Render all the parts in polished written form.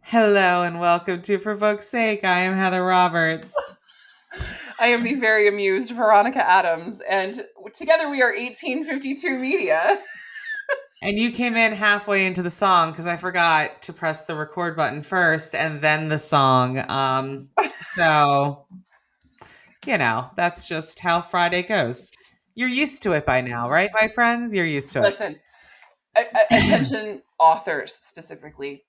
Hello and welcome to For Book's Sake. I am Heather Roberts. I am the very amused Veronica Adams, and together we are 1852 Media. And you came in halfway into the song because I forgot to press the record button first and then the song. So, that's just how Friday goes. You're used to it by now, right, my friends? You're used to it. Listen, attention authors specifically.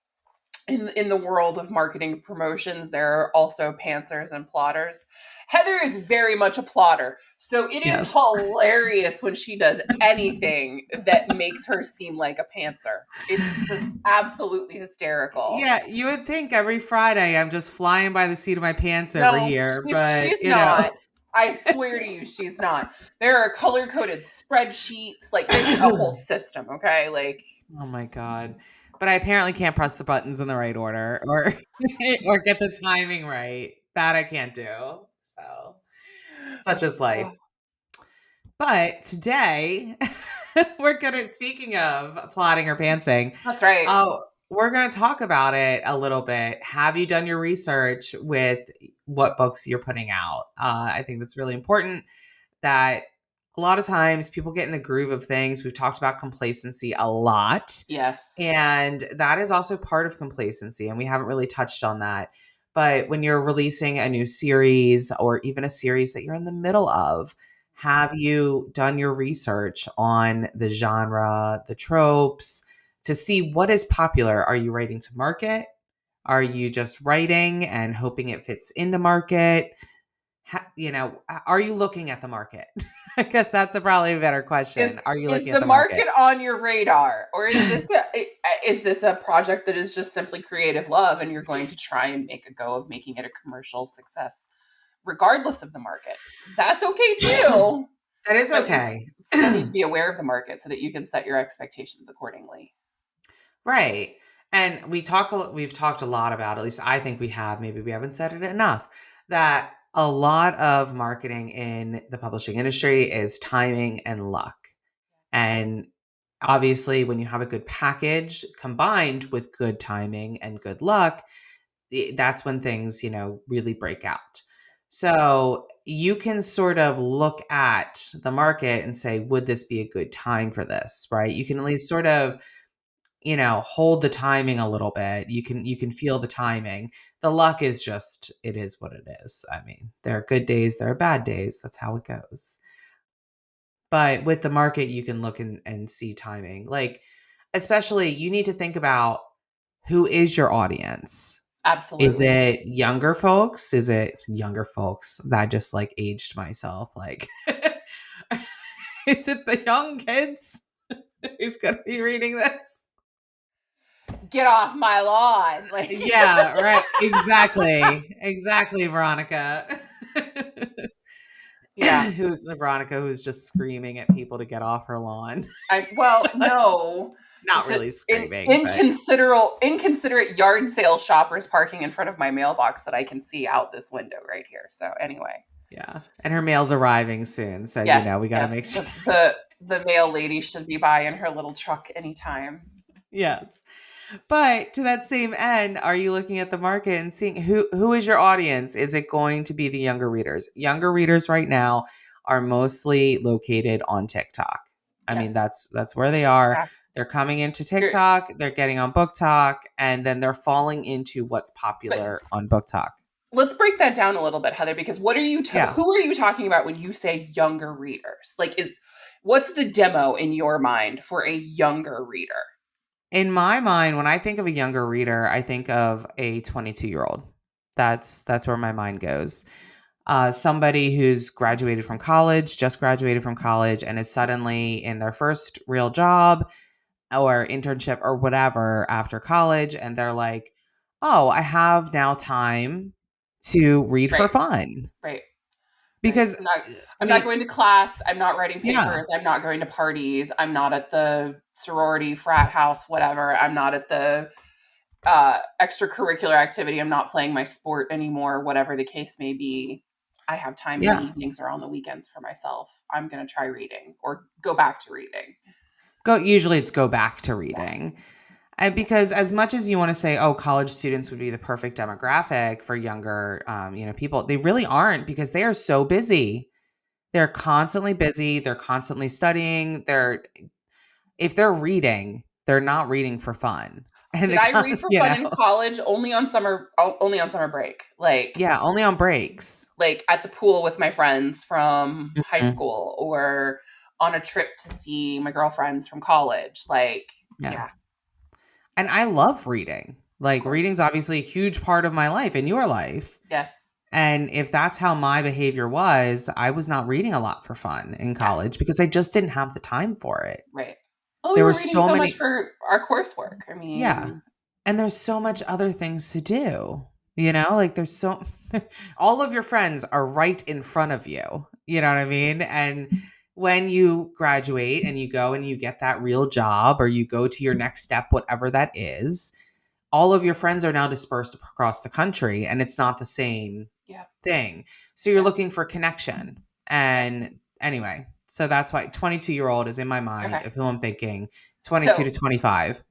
In the world of marketing promotions, there are also pantsers and plotters. Heather is very much a plotter, so it is Yes. hilarious when she does anything that makes her seem like a pantser. It's just absolutely hysterical. Yeah, you would think every Friday I'm just flying by the seat of my pants over No, here, she's but not. I swear to you, she's not. There are color coded spreadsheets. Like, there's a whole system, okay? Like, Oh my God. But I apparently can't press the buttons in the right order or or get the timing right. That I can't do. So such is life. oh, But today we're gonna speaking of plotting or pantsing, that's right. uh, we're gonna talk about it a little bit. Have you done your research with what books you're putting out? I think that's really important that a lot of times people get in the groove of things. We've talked about complacency a lot. Yes. And that is also part of complacency. And we haven't really touched on that. But when you're releasing a new series or even a series that you're in the middle of, have you done your research on the genre, the tropes, to see what is popular? Are you writing to market? Are you just writing and hoping it fits in the market? Are you looking at the market? I guess that's probably a better Is, question. Are you is looking at the the market? market on your radar, or is this a project that is just simply creative love, and you're going to try and make a go of making it a commercial success, regardless of the market? That's okay too. That is But you okay. still need to be aware of the market so that you can set your expectations accordingly. Right. And we've talked a lot about, at least I think we have, maybe we haven't said it enough, that a lot of marketing in the publishing industry is timing and luck. And obviously when you have a good package combined with good timing and good luck, that's when things, really break out. So you can sort of look at the market and say, would this be a good time for this? Right. You can at least sort of hold the timing a little bit. You can feel the timing. The luck is just it is what it is. I mean, there are good days, there are bad days. That's how it goes. But with the market, you can look and see timing. Like, especially you need to think about who is your audience. Is Absolutely. it younger folks? Is it younger folks? That just like aged myself. Like, is it the young kids who's gonna be reading this? Get off my lawn. Like, Yeah, right. Exactly, Veronica. yeah. Who's the Veronica who's just screaming at people to get off her lawn. Well, no, Not just really screaming, but inconsiderate yard sale shoppers parking in front of my mailbox that I can see out this window right here. So anyway, yeah. And her mail's arriving soon, so yes, we got to make yes, sure. the mail lady should be by in her little truck anytime. Yes. But to that same end, are you looking at the market and seeing who is your audience? Is it going to be the younger readers? Younger readers right now are mostly located on TikTok. I mean, Yes, that's where they are. yeah. They're coming into You're, TikTok, they're getting on Book Talk, and then they're falling into what's but popular on Book Talk. let's break that down a little bit, Heather, because Yeah. who are you talking about when you say younger readers? Like, what's the demo in your mind for a younger reader? In my mind, when I think of a younger reader, I think of a 22-year-old. That's where my mind goes. Somebody who's just graduated from college, and is suddenly in their first real job or internship or whatever after college. And they're like, oh, I have now time to read for Right, fun. right. Right. Because, I I'm not mean, going to class. I'm not writing yeah, papers. I'm not going to parties. I'm not at the sorority, frat house, whatever. I'm not at the extracurricular activity. I'm not playing my sport anymore, whatever the case may be. I have time in the yeah. evenings or on the weekends for myself. I'm going to try reading or go back to reading. Usually it's go back to Yeah. reading. And because as much as you want to say, oh, college students would be the perfect demographic for younger, people, they really aren't because they are so busy. They're constantly busy. They're constantly studying. If they're reading, they're not reading for fun. And Did I read for you fun know, in college? Only on summer break. yeah, only on breaks. Like at the pool with my friends from high Mhm. school or on a trip to see my girlfriends from college. Like, Yeah. yeah, And I love reading. of Like course. reading's obviously a huge part of my life and your life. Yes. And if that's how my behavior was, I was not reading a lot for fun in Yeah. college because I just didn't have the time for it. Right. Well, we There were were reading so so much many, for our coursework. I yeah. mean, And there's so much other things to do. Like there's so all of your friends are right in front of you. You know what I mean? And when you graduate and you go and you get that real job or you go to your next step, whatever that is, all of your friends are now dispersed across the country and it's not the same yeah, thing. So you're yeah, looking for connection. yes. And anyway, so that's why 22-year-old is in my mind Okay. of who I'm thinking, 22 to So 25.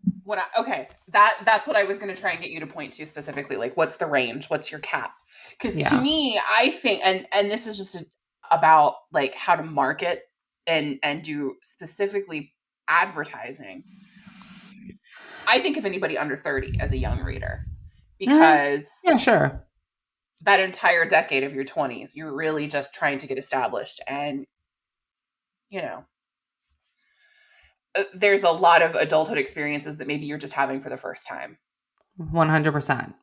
that's what I was going to try and get you to point to specifically. Like, what's the range? What's your cap? Because to Yeah. me, I think, and this is just about like how to market and do specifically advertising. I think of anybody under 30 as a young reader Mhm. because Yeah, sure. that entire decade of your 20s, you're really just trying to get established. And, you know, there's a lot of adulthood experiences that maybe you're just having for the first time. 100%.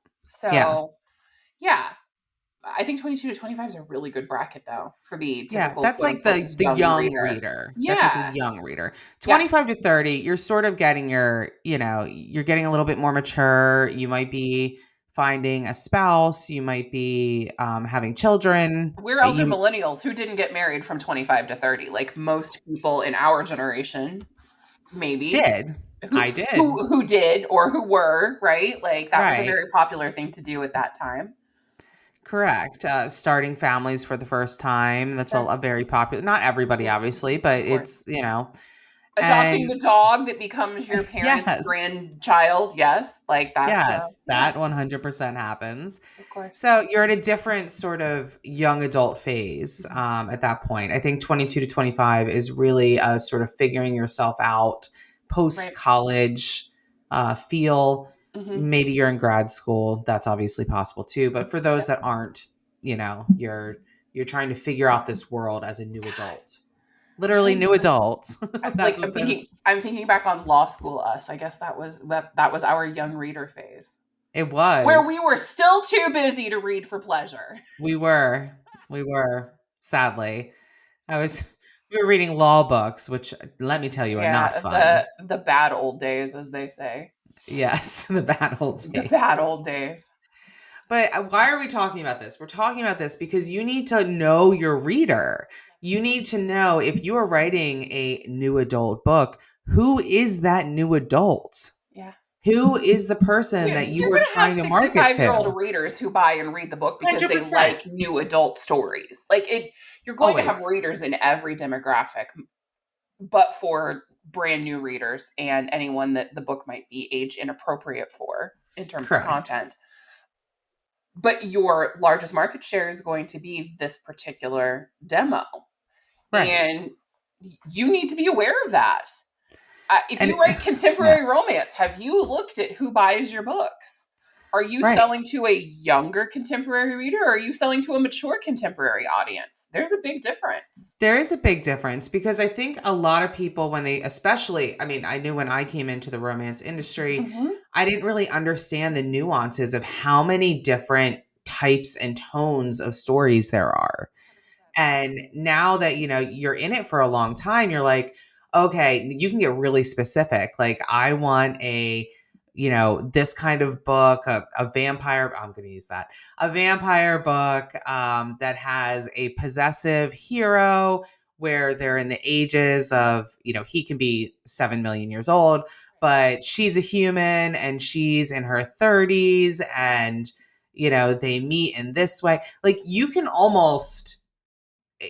Yeah. So, yeah, I think 22 to 25 is a really good bracket, though, for the Yeah, typical that's quote like unquote the young young reader. reader. That's like a Yeah. young reader. Yeah. 25 to 30, you're sort of getting you're getting a little bit more mature. You might be finding a spouse, you might be having children. We're elder You millennials who didn't get married from 25 to 30. Like most people in our generation, maybe did. I did. who did or who were, right? Like that was a Right. very popular thing to do at that time. Correct. Starting families for the first time. That's Sure. a very popular, not everybody, Yeah, obviously, but of course. Adopting and the dog that becomes your parents' yes. grandchild, yes, like that's Yes, yeah, that 100% happens. of course. So you're at a different sort of young adult phase Mhm. at that point. I think 22 to 25 is really sort of figuring yourself out post Right. college feel. Hmm. Maybe you're in grad school. That's obviously possible too. But for those Yep. that aren't, you're trying to figure out this world as a new God, adult. I'm Literally trying to new adults. That's like what the I'm thinking back on law school us. I guess that was our young reader phase. it Where we was. were still too busy to read for pleasure. We were. We were, sadly. I was we were reading law books, which let me tell you are not Yeah, fun. the bad old days, as they say. Yes, the bad old The bad days. old days. But why are we talking about this? We're talking about this because you need to know your reader. You need to know if you are writing a new adult book, who is that new adult? Yeah. Who is the person that you You're are going to have trying to market 65-year-old to? readers who buy and read the book because they 100%. like new adult stories. Like you're going to have Always. readers in every demographic, but for brand new readers and anyone that the book might be age inappropriate for in terms of Correct. content. But your largest market share is going to be this particular demo. Right. And you need to be aware of that. If And you write yeah, contemporary romance, have you looked at who buys your books? Are you right. selling to a younger contemporary reader or are you selling to a mature contemporary audience? There's a big difference. There is a big difference because I think a lot of people, when they, especially, I mean, I knew when I came into the romance industry, Hmm. I didn't really understand the nuances of how many different types and tones of stories there are. And now that, you're in it for a long time, you're like, okay, you can get really specific. Like, I want this kind of book, a vampire, I'm going to use that, a vampire book that has a possessive hero where they're in the ages of, he can be 7 million years old, but she's a human and she's in her 30s and, they meet in this way. Like, you can almost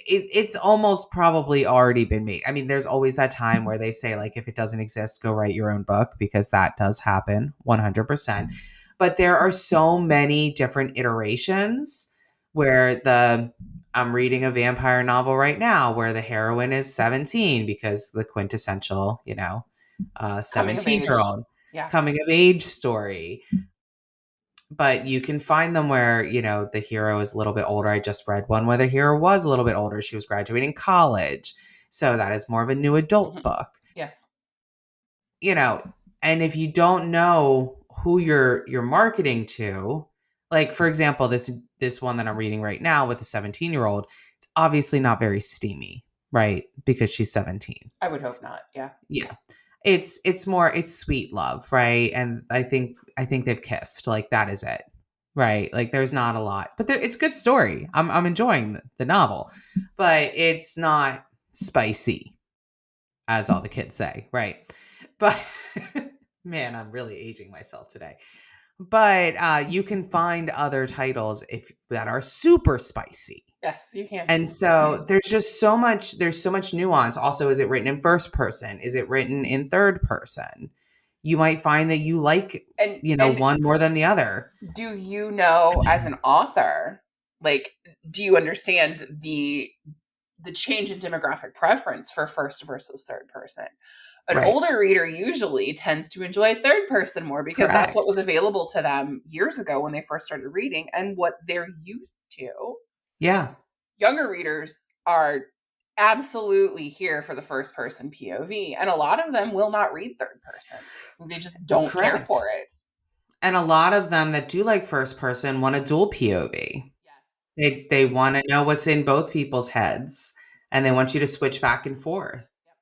it's almost probably already been made. I mean, there's always that time where they say, like, if it doesn't exist, go write your own book, because that does happen 100%. But there are so many different iterations where I'm reading a vampire novel right now where the heroine is 17, because the quintessential, Coming of 17-year age. old Yeah. coming of age story. But you can find them where, the hero is a little bit older. I just read one where the hero was a little bit older. She was graduating college. So that is more of a new adult Hmm. book. Yes. You know, and if you don't know who you're marketing to, like for example, this one that I'm reading right now with the 17-year-old, it's obviously not very steamy, right? Because she's 17. I would hope not. Yeah. Yeah. It's sweet love, right? And I think they've kissed. Like that is it. Right? Like there's not a lot. But it's a good story. I'm enjoying the novel. But it's not spicy, as all the kids say, right? But man, I'm really aging myself today. But you can find other titles if that are super spicy. Yes, you can. And so there's so much nuance. Also, is it written in first person? Is it written in third person? You might find that you like, And one more than the other. do you know, as an author, like, do you understand the change in demographic preference for first versus third person? An Right. older reader usually tends to enjoy third person more because that's what was Correct. available to them years ago when they first started reading and what they're used to. Yeah. Younger readers are absolutely here for the first person POV, and a lot of them will not read third person. They just don't care Correct. for it. And a lot of them that do like first person want a dual POV. Yes. They want to know what's in both people's heads, and they want you to switch back and forth. Yep.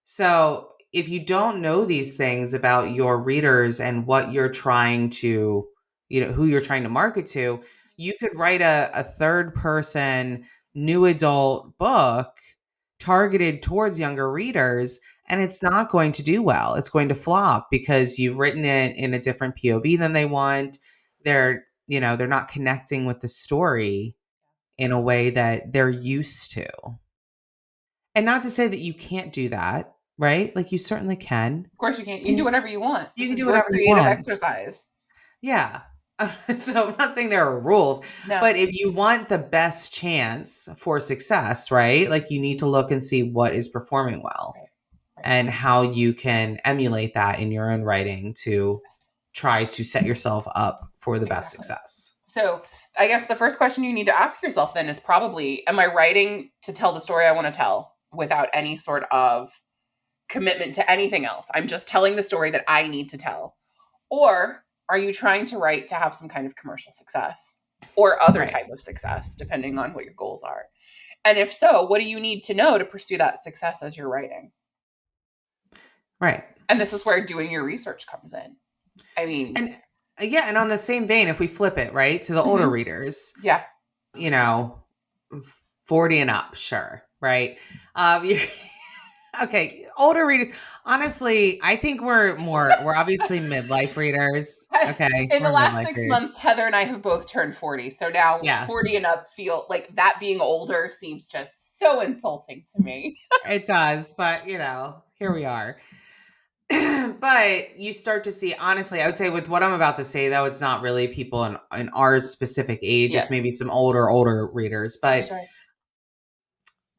So, if you don't know these things about your readers and what you're trying to, who you're trying to market to, you could write a third person new adult book targeted towards younger readers, and it's not going to do well. It's going to flop because you've written it in a different POV than they want. They're not connecting with the story in a way that they're used to. And not to say that you can't do that, right? Like you certainly can. Of course you can. You can do And whatever you want. you This can is do your whatever you creative want. exercise. Yeah. So I'm not saying there are rules, No. but if you want the best chance for success, right? Like you need to look and see what is performing well Right. Right. and how you can emulate that in your own writing to Yes. try to set yourself up for the best Exactly. success. So I guess the first question you need to ask yourself then is probably, am I writing to tell the story I want to tell without any sort of commitment to anything else? I'm just telling the story that I need to tell. Or are you trying to write to have some kind of commercial success or other Right. type of success, depending on what your goals are? And if so, what do you need to know to pursue that success as you're writing? Right. And this is where doing your research comes in. I mean, And yeah, and on the same vein, if we flip it, right, to the older mhm, readers, yeah. you know, 40 and up, sure, right? You okay, older readers. Honestly, I think we're obviously midlife readers. Okay, In the we're last midlife 6 months, readers. Heather and I have both turned 40. So now Yeah, 40 and up feel like that being older seems just so insulting to me. it does, but here we are. But you start to see, honestly, I would say with what I'm about to say, though, it's not really people in our specific age. It's Yes. maybe some older readers, but Sure.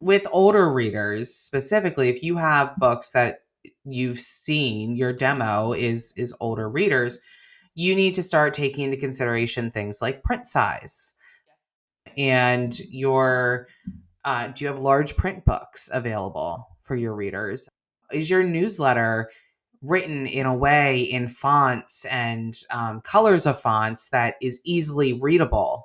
with older readers specifically, if you have books that you've seen, your demo is older readers, you need to start taking into consideration things like print size and your do you have large print books available for your readers? Is your newsletter written in a way in fonts and colors of fonts that is easily readable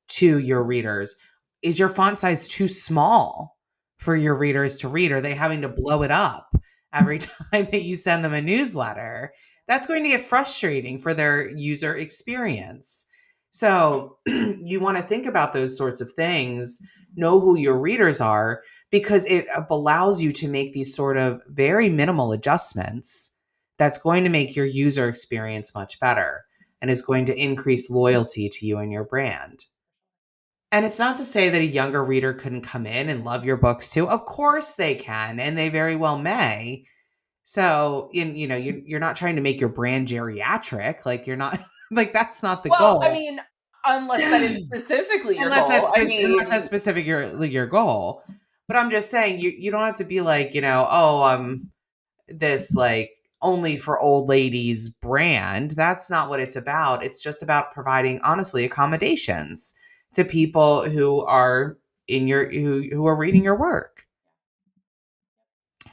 to your readers? Is your font size too small for your readers to read? Are they having to blow it up every time that you send them a newsletter? That's going to get frustrating for their user experience. So you want to think about those sorts of things, know who your readers are, because it allows you to make these sort of very minimal adjustments that's going to make your user experience much better and is going to increase loyalty to you and your brand. And it's not to say that a younger reader couldn't come in and love your books too. Of course they can, and they very well may. So, you're not trying to make your brand geriatric. Like you're not like that's not the Well, I goal. mean, unless that is specifically your unless goal. that's I unless that's mean, specific your goal. But I'm just saying you don't have to be like, oh, this like only for old ladies brand. That's not what it's about. It's just about providing honestly accommodations to people who are who are reading your work.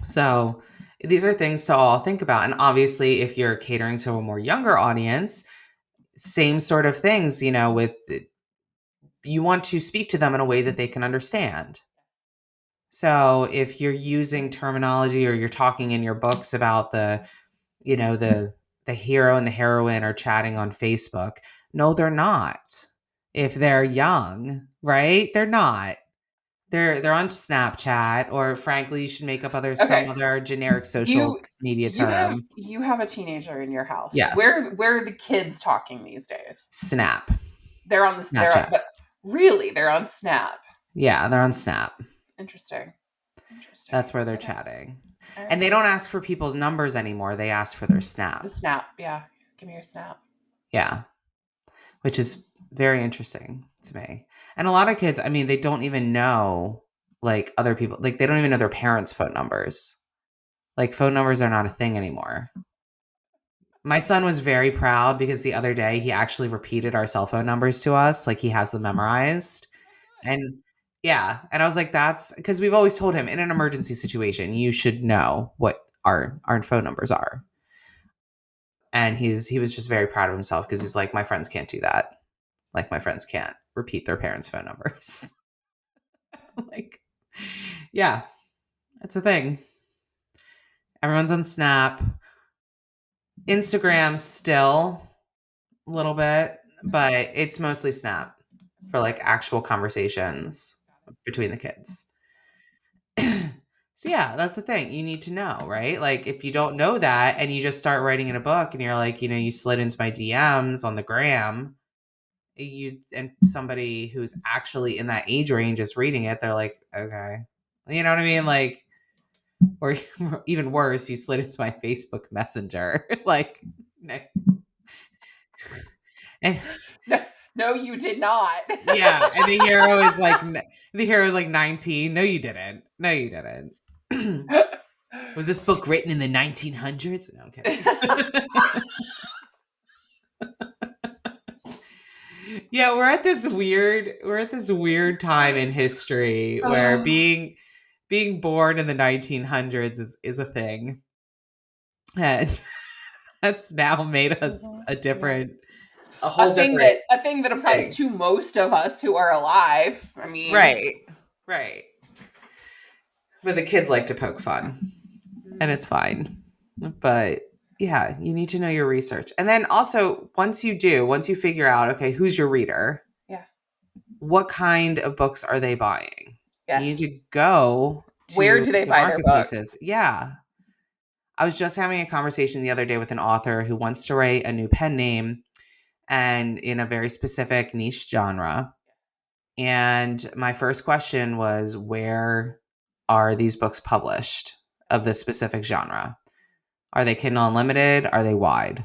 So these are things to all think about. And obviously if you're catering to a more younger audience, same sort of things, with you want to speak to them in a way that they can understand. So if you're using terminology or you're talking in your books about the hero and the heroine are chatting on Facebook. No, they're not. If they're young, right? They're not. They're on Snapchat, or frankly, you should make up some okay, other generic social you media you have term. you have a teenager in your house. Yes. Where are the kids talking these days? Snap. They're on this. Snapchat. Really, they're on Snap. Yeah, they're on Snap. Interesting. Interesting. That's where they're Okay. chatting. All And right. they don't ask for people's numbers anymore. They ask for their The Snap. Snap. Yeah. Give me your Snap. Yeah. Which is very interesting to me. And a lot of kids, I mean, they don't even know like other people, like they don't even know their parents' phone numbers. Like phone numbers are not a thing anymore. My son was very proud because the other day he actually repeated our cell phone numbers to us, like he has them memorized. And yeah, and I was like, that's because we've always told him in an emergency situation, you should know what our phone numbers are. And he was just very proud of himself because he's like, my friends can't do that. Like my friends can't repeat their parents' phone numbers. Like, yeah, it's a thing. Everyone's on Snap, Instagram still a little bit, but it's mostly Snap for like actual conversations between the kids. So yeah, that's the thing. You need to know, right? Like if you don't know that and you just start writing in a book and you're like, you slid into my DMs on the gram, and somebody who's actually in that age range is reading it, they're like, okay. You know what I mean? Like, or even worse, you slid into my Facebook Messenger. Like, no. And No, no, you did not. yeah, and the hero is like 19. No, you didn't. No, you didn't. Was this book written in the 1900s? No, I'm kidding. Yeah, we're at this weird time in history where being born in the 1900s is a thing. And that's now made us Yeah. a whole different A thing that applies thing. to most of us who are alive. I mean, Right. Right. But the kids like to poke fun, and it's fine. But yeah, you need to know your research. And then also, once you figure out, okay, who's your reader, yeah. what kind of books are they buying? You need Yes. to go Where to do they the buy their books? marketplaces. Yeah. I was just having a conversation the other day with an author who wants to write a new pen name and in a very specific niche genre. And my first question was, where are these books published of this specific genre? Are they Kindle Unlimited? Are they wide?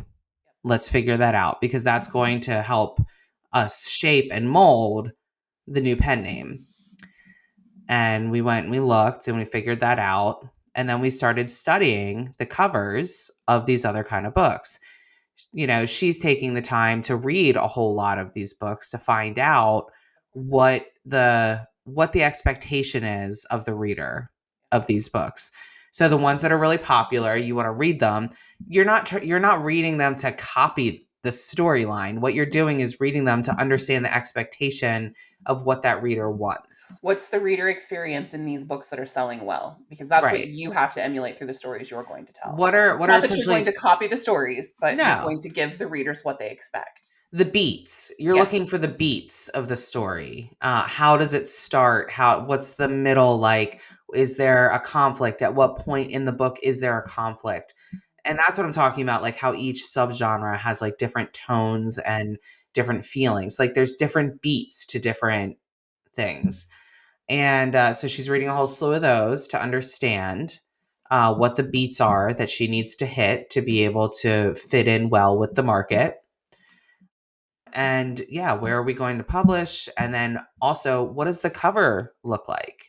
Let's figure that out because that's going to help us shape and mold the new pen name. And we went and we looked and we figured that out. And then we started studying the covers of these other kind of books. She's taking the time to read a whole lot of these books to find out what the expectation is of the reader of these books. So the ones that are really popular, you want to read them. You're not reading them to copy the storyline. What you're doing is reading them to understand the expectation of what that reader wants. What's the reader experience in these books that are selling well? Because that's what Right. you have to emulate through the stories you're going to tell. What are Not that you're going to essentially copy the stories, but you're no going to give the readers what they expect. the beats. You're Yes. looking for the beats of the story. How does it start? What's the middle like? Is there a conflict? At what point in the book is there a conflict? And that's what I'm talking about, like how each subgenre has like different tones and different feelings. Like there's different beats to different things. And so she's reading a whole slew of those to understand what the beats are that she needs to hit to be able to fit in well with the market. And yeah, where are we going to publish? And then also, what does the cover look like?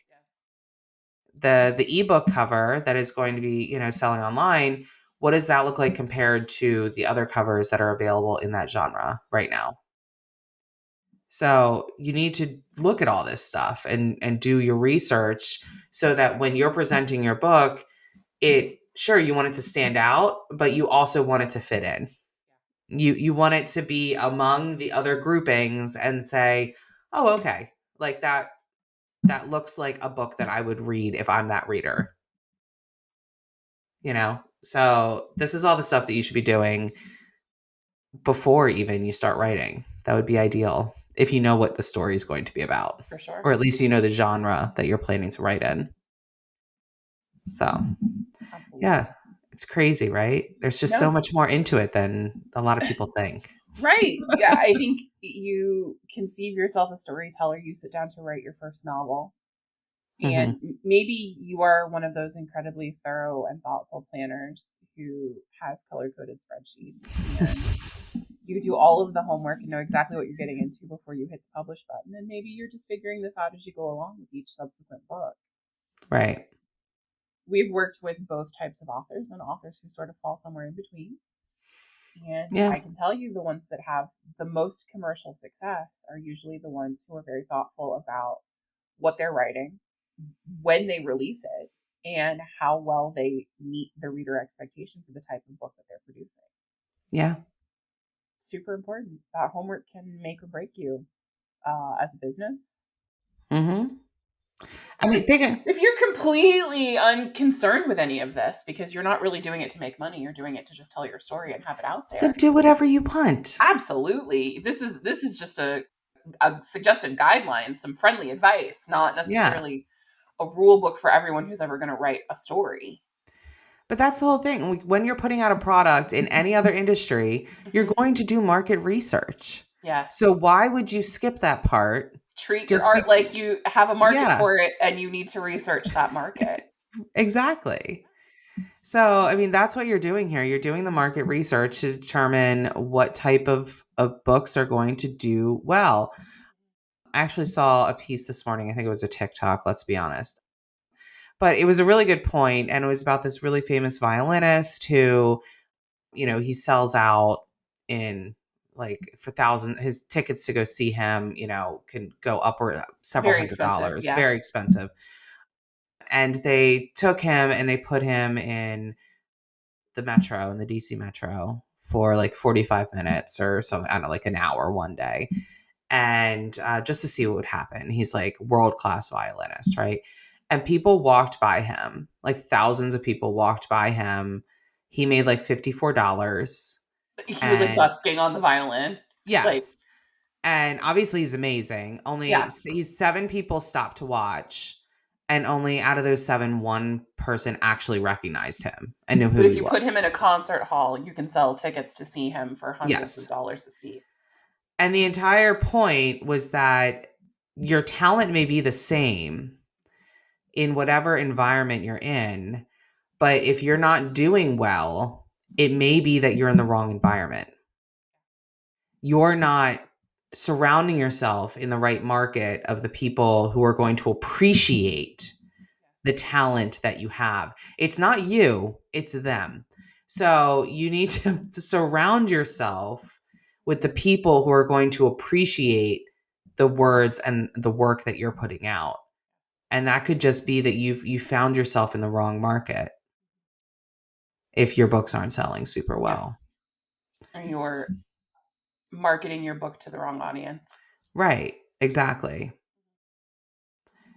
The ebook cover that is going to be, selling online, what does that look like compared to the other covers that are available in that genre right now? So you need to look at all this stuff and do your research so that when you're presenting your book, it sure you want it to stand out, but you also want it to fit in. You want it to be among the other groupings and say, "Oh, okay. Like that looks like a book that I would read if I'm that reader." So this is all the stuff that you should be doing before even you start writing. That would be ideal if you know what the story is going to be about, For sure. or at least you know the genre that you're planning to write in. So Absolutely. yeah, it's crazy, right? There's just so No. much more into it than a lot of people think. Right. Yeah. I think you conceive yourself a storyteller. You sit down to write your first novel. And Hmm. maybe you are one of those incredibly thorough and thoughtful planners who has color coded spreadsheets and you do all of the homework and know exactly what you're getting into before you hit the publish button. And maybe you're just figuring this out as you go along with each subsequent book. Right. We've worked with both types of authors and authors who sort of fall somewhere in between. And Yeah. I can tell you the ones that have the most commercial success are usually the ones who are very thoughtful about what they're writing, when they release it, and how well they meet the reader expectation for the type of book that they're producing. Yeah. Super important. That homework can make or break you as a business. Hmm. I mean, Because think if you're completely unconcerned with any of this, because you're not really doing it to make money, you're doing it to just tell your story and have it out then there. do whatever you want. Absolutely. This is just a suggested guideline, some friendly advice, not Yeah. necessarily a rule book for everyone who's ever going to write a story. But that's the whole thing. When you're putting out a product in any other industry, you're Mm-hmm. going to do market research. So Yes. why would you skip that part? Treat your Just art be like you have a market Yeah, for it and you need to research that market. exactly. So, I mean, that's what you're doing here. You're doing the market research to determine what type of books are going to do well. I actually saw a piece this morning. I think it was a TikTok, let's be honest. But it was a really good point, and it was about this really famous violinist who, he sells out in like for thousands. His tickets to go see him, can go upward several Very hundred expensive. dollars, Yeah. very expensive. And they took him and they put him in the metro, in the DC metro, for like 45 minutes or something, I don't know, like an hour one day. And just to see what would happen. He's like world class violinist, right? And people walked by him, like thousands of people walked by him. He made like $54. He was like And busking on the violin. Just like, yes, and obviously he's amazing. Only yeah. he's seven people stopped to watch, and only out of those seven, one person actually recognized him and knew But who if he you put him in was. a concert hall, you can sell tickets to see him for hundreds of Yes. dollars a seat. And the entire point was that your talent may be the same in whatever environment you're in, but if you're not doing well, it may be that you're in the wrong environment. You're not surrounding yourself in the right market of the people who are going to appreciate the talent that you have. It's not you, it's them. So you need to surround yourself with the people who are going to appreciate the words and the work that you're putting out. And that could just be that you found yourself in the wrong market if your books aren't selling super Yeah. well. Or you're marketing your book to the wrong audience. Right, exactly.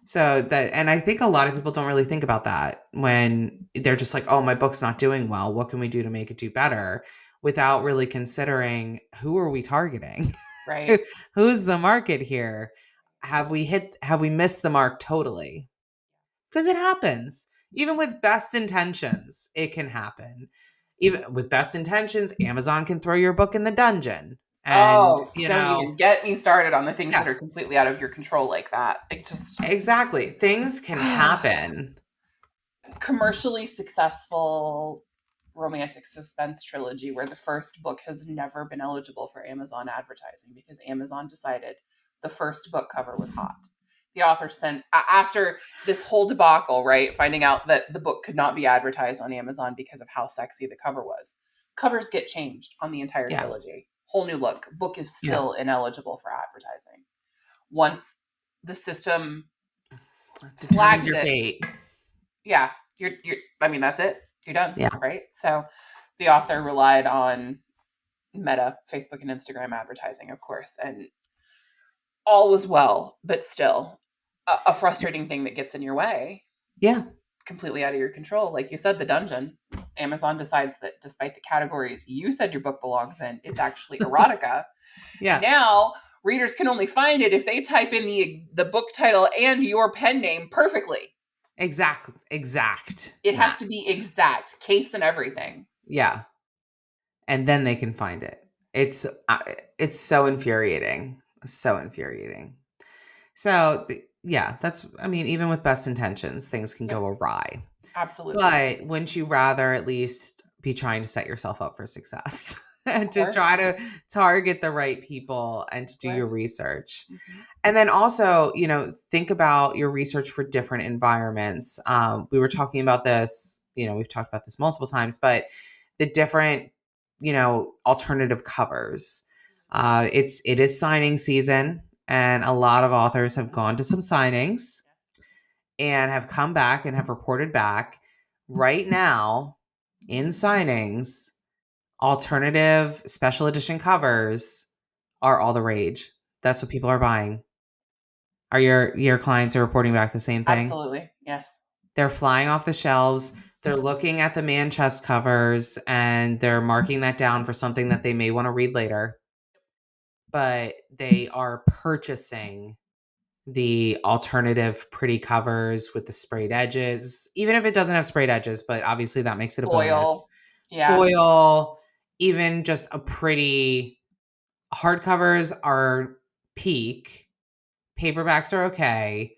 So that, and I think a lot of people don't really think about that when they're just like, oh, my book's not doing well. What can we do to make it do better? Without really considering, who are we targeting? Right. Who's the market here? Have we missed the mark totally? Because it happens. Even with best intentions, it can happen. Even with best intentions, Amazon can throw your book in the dungeon. And, Oh, don't even get me started on the things that yeah, are completely out of your control like that. It just exactly. Things can happen. commercially successful romantic suspense trilogy where the first book has never been eligible for Amazon advertising because Amazon decided the first book cover was hot. The author sent after this whole debacle, right? Finding out that the book could not be advertised on Amazon because of how sexy the cover was. Covers get changed on the entire Yeah. trilogy. Whole new look. Book is Yeah. still ineligible for advertising. Once the system Determines flags your it, fate. yeah, you're I mean that's it. You're done, Yeah. right? So the author relied on Meta, Facebook and Instagram advertising, of course, and all was well, but still a frustrating thing that gets in your way, Yeah. completely out of your control. Like you said, the dungeon. Amazon decides that despite the categories you said your book belongs in, it's actually erotica. Yeah. Now readers can only find it if they type in the book title and your pen name perfectly. Exact It has to be match. exact, case and everything. Yeah. And then they can find it. It's so infuriating. So infuriating. So, yeah, that's I mean, even with best intentions, things can Yep, go awry. absolutely. But wouldn't you rather at least be trying to set yourself up for success Of and to try course. to target the right people and to Of do your course. research? Mhm. And then also, think about your research for different environments. We were talking about this, we've talked about this multiple times, but the different, alternative covers. It is signing season, and a lot of authors have gone to some signings and have come back and have reported back. Right now, in signings, alternative special edition covers are all the rage. That's what people are buying. Are your clients are reporting back the same thing? Absolutely. Yes. They're flying off the shelves. They're looking at the man chest covers and they're marking that down for something that they may want to read later. But they are purchasing the alternative pretty covers with the sprayed edges, even if it doesn't have sprayed edges, but obviously that makes it a bonus. Foil. Yeah. Foil, even just a pretty hardcovers are peak, paperbacks are okay,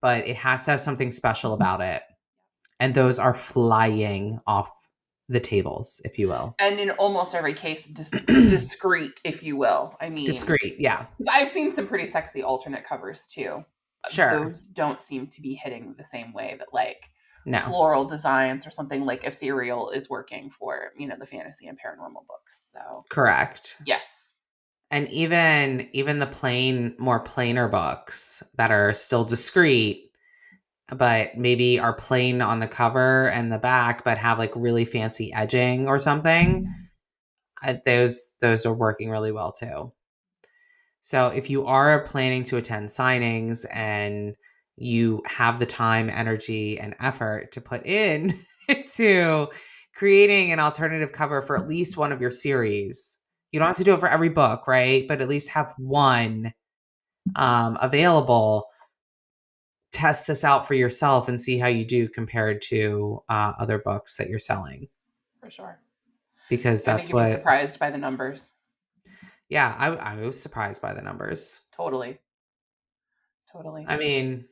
but it has to have something special about it. And those are flying off the tables, if you will. And in almost every case, discreet, if you will. I mean, Discreet, yeah. 'cause I've seen some pretty sexy alternate covers too. Sure. Those don't seem to be hitting the same way that like No. floral designs or something like ethereal is working for, the fantasy and paranormal books. So, Correct. yes. And even the more plainer books that are still discreet, but maybe are plain on the cover and the back, but have like really fancy edging or something. Those are working really well too. So if you are planning to attend signings and you have the time, energy, and effort to put in to creating an alternative cover for at least one of your series, you don't have to do it for every book, right? But at least have one available. Test this out for yourself and see how you do compared to other books that you're selling, For sure. because I think that's you'd be what. surprised by the numbers. Yeah, I was surprised by the numbers. Totally. Totally. I mean,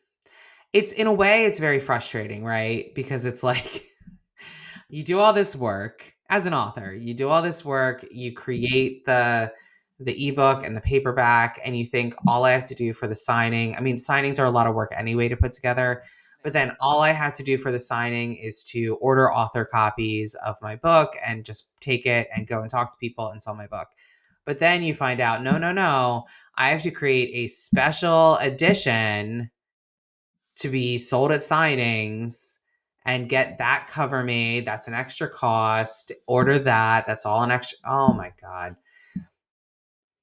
it's in a way it's very frustrating, right? Because it's like you do all this work as an author. You do all this work, you create the ebook and the paperback, and you think all I have to do for the signing. I mean, signings are a lot of work anyway to put together, They but are. then all I have to do for the signing is to order author copies of my book and just take it and go and talk to people and sell my book. But then you find out, no, no, no, I have to create a special edition to be sold at signings and get that cover made. That's an extra cost. Order that. That's all an extra. Oh my God.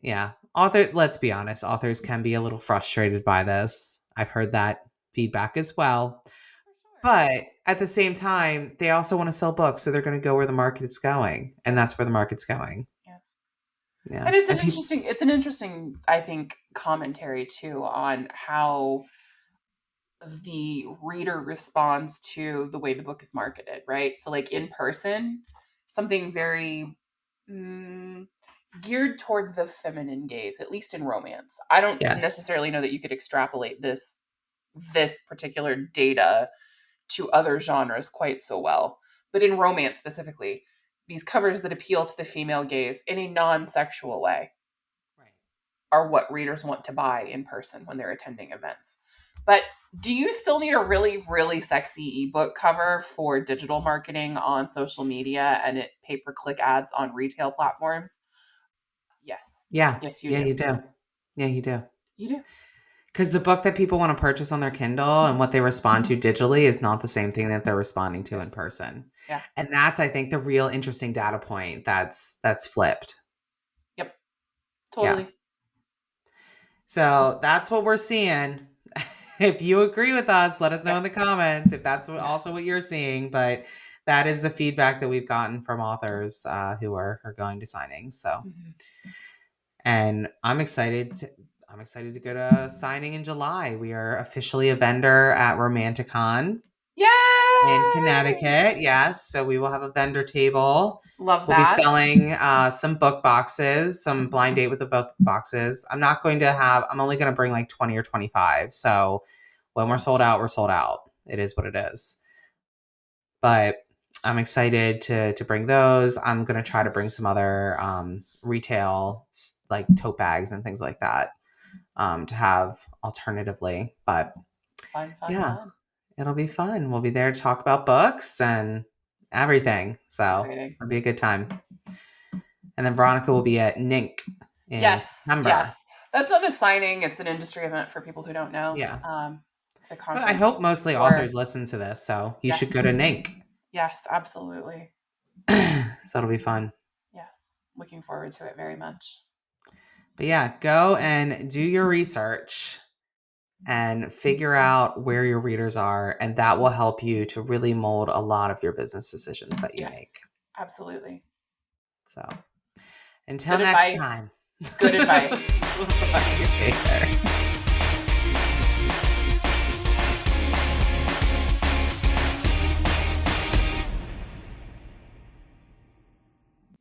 Yeah. Let's be honest, authors can be a little frustrated by this. I've heard that feedback as well. For sure. But at the same time, they also want to sell books. So they're going to go where the market is going. And Yes. that's where the market's going. Yes. Yeah. And it's an And people, interesting it's an interesting, I think, commentary too on how the reader responds to the way the book is marketed, right? So like in person, something very mm, geared toward the feminine gaze, at least in romance. I don't Yes. necessarily know that you could extrapolate this particular data to other genres quite so well. But in romance specifically, these covers that appeal to the female gaze in a non-sexual way Right. are what readers want to buy in person when they're attending events. But do you still need a really, really sexy ebook cover for digital marketing on social media and pay-per-click ads on retail platforms? Yes. Yeah. Yes, you Yeah, do. you do. Yeah, you do. You do. Because the book that people want to purchase on their Kindle and what they respond to digitally is not the same thing that they're responding to in Yes. person. Yeah. And that's, I think, the real interesting data point that's flipped. Yep. Yeah. Totally. So that's what we're seeing. If you agree with us, let us know in the Yes. comments if that's Yes. also what you're seeing. But that is the feedback that we've gotten from authors who are going to signings. So, Mhm. and I'm excited to go to signing in July. We are officially a vendor at Romanticon in Yay! Connecticut. Yes. So we will have a vendor table. Love We'll be that. selling some book boxes, some blind date with the book boxes. I'm only going to bring like 20 or 25. So when we're sold out, we're sold out. It is what it is. But I'm excited to bring those. I'm going to try to bring some other retail like tote bags and things like that to have alternatively. But Fun, fun, yeah, fun. it'll be fun. We'll be there to talk about books and everything. So Exciting. it'll be a good time. And then Veronica will be at NINC in Yes, September. yes. That's not a signing, it's an industry event for people who don't know. Yeah. It's a But I hope conference mostly for authors listen to this. So you should yes, go to NINC. yes, absolutely. So it'll be fun. Yes. Looking forward to it very much. But yeah, go and do your research and figure out where your readers are. And that will help you to really mold a lot of your business decisions that you make. Yes, absolutely. So until Good next advice. time, Good advice. we'll talk to you later.